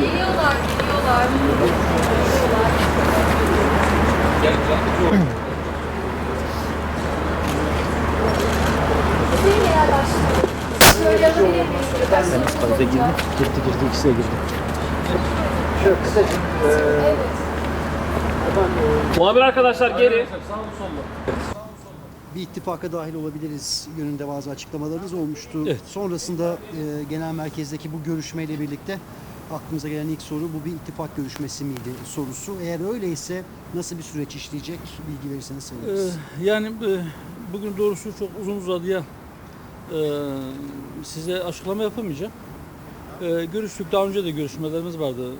Geliyorlar, geliyorlar. Şöyle alabilir miyiz? Biz kayda girdi, ikisi de girdi. Şöyle kısacık. Muhabir arkadaşlar geri. Bir ittifaka dahil olabiliriz yönünde bazı açıklamalarınız olmuştu. Evet. Sonrasında genel merkezdeki bu görüşmeyle birlikte aklımıza gelen ilk soru bu bir ittifak görüşmesi miydi sorusu. Eğer öyleyse nasıl bir süreç işleyecek bilgi verirseniz seviniriz. Yani bugün doğrusu çok uzun uzadıya size açıklama yapamayacağım. Görüştük, daha önce de görüşmelerimiz vardı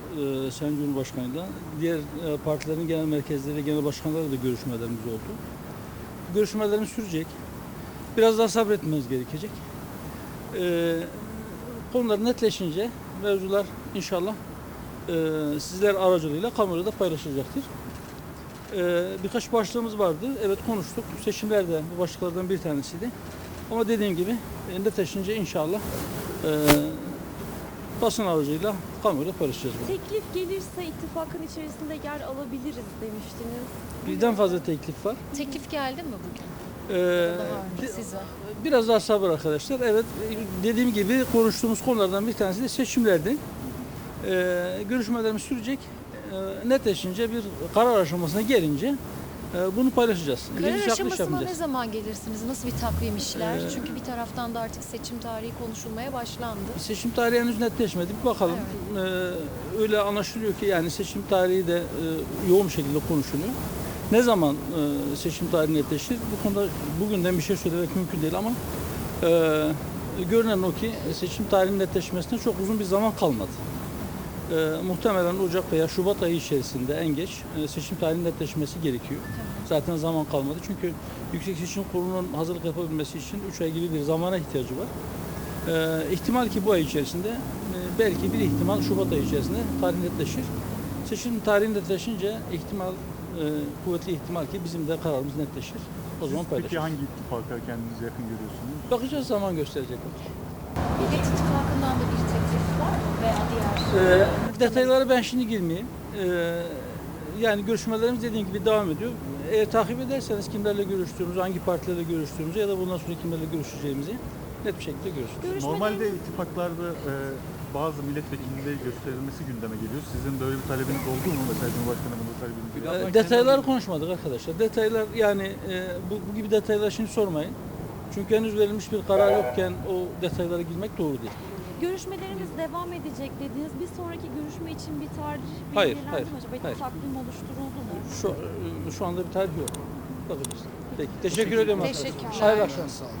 Sayın Cumhurbaşkanı'yla. Diğer partilerin genel merkezleri, genel başkanlarıyla da görüşmelerimiz oldu. Görüşmelerimiz sürecek. Biraz daha sabretmemiz gerekecek. Konular netleşince mevzular inşallah sizler aracılığıyla kamuoyuyla paylaşılacaktır. Birkaç başlığımız vardı. Evet konuştuk. Seçimler de bu başlıklardan bir tanesiydi. Ama dediğim gibi netleşince inşallah basın aracılığıyla kamuoyuyla paylaşacağız. Teklif gelirse ittifakın içerisinde yer alabiliriz demiştiniz. Birden fazla teklif var. Teklif geldi mi bugün? Size. Biraz daha sabır arkadaşlar. Evet dediğim gibi konuştuğumuz konulardan bir tanesi de seçimlerdi. Görüşmelerimiz sürecek. Netleşince bir karar aşamasına gelince bunu paylaşacağız. Karar Geniş yapmış aşamasına ne yapmayacağız. zaman gelirsiniz? Nasıl bir takvim işler? Çünkü bir taraftan da artık seçim tarihi konuşulmaya başlandı. Seçim tarihi henüz netleşmedi. Bir bakalım. Öyle anlaşılıyor ki yani seçim tarihi de yoğun bir şekilde konuşuluyor. Ne zaman seçim tarihi netleşir? Bu konuda bugünden bir şey söylemek mümkün değil ama görünen o ki seçim tarihinin netleşmesine çok uzun bir zaman kalmadı. Muhtemelen Ocak veya Şubat ayı içerisinde en geç seçim tarihinin netleşmesi gerekiyor. Zaten zaman kalmadı çünkü Yüksek Seçim Kurulu'nun hazırlık yapabilmesi için 3 ay gibi bir zamana ihtiyacı var. İhtimal ki bu ay içerisinde belki bir ihtimal Şubat ayı içerisinde tarih netleşir. Seçim tarihi netleşince kuvvetli ihtimal ki bizim de kararımız netleşir. O zaman paylaşırız. Peki hangi ittifaka kendinizi yakın görüyorsunuz? Bakacağız, zaman gösterecek. Millet İttifakı'ndan da bir teklif var mı? Veya diğer... Detaylara ben şimdi girmeyeyim. Yani görüşmelerimiz dediğim gibi devam ediyor. Eğer takip ederseniz kimlerle görüştüğümüzü, hangi partilerle görüştüğümüzü ya da bundan sonra kimlerle görüşeceğimizi net bir şekilde görüşürüz. Normalde ittifaklarda bazı milletvekilliği gösterilmesi gündeme geliyor. Sizin böyle bir talebiniz oldu mu? Mesela Cumhurbaşkanı bunu talebiniz. Detayları konuşmadık arkadaşlar. Detaylar yani bu gibi detaylar şimdi sormayın. Çünkü henüz verilmiş bir karar yokken o detaylara girmek doğru değil. Görüşmelerimiz devam edecek dediniz. Bir sonraki görüşme için bir tarih Hayır, belirlendi hayır, mi acaba? Bir hayır. takvim oluşturuldu mu? Şu anda bir tarih yok. Bakacağız. Peki. Teşekkür ediyorum arkadaşlar. Teşekkürler. Hayırlı akşamlar. Sağ olun.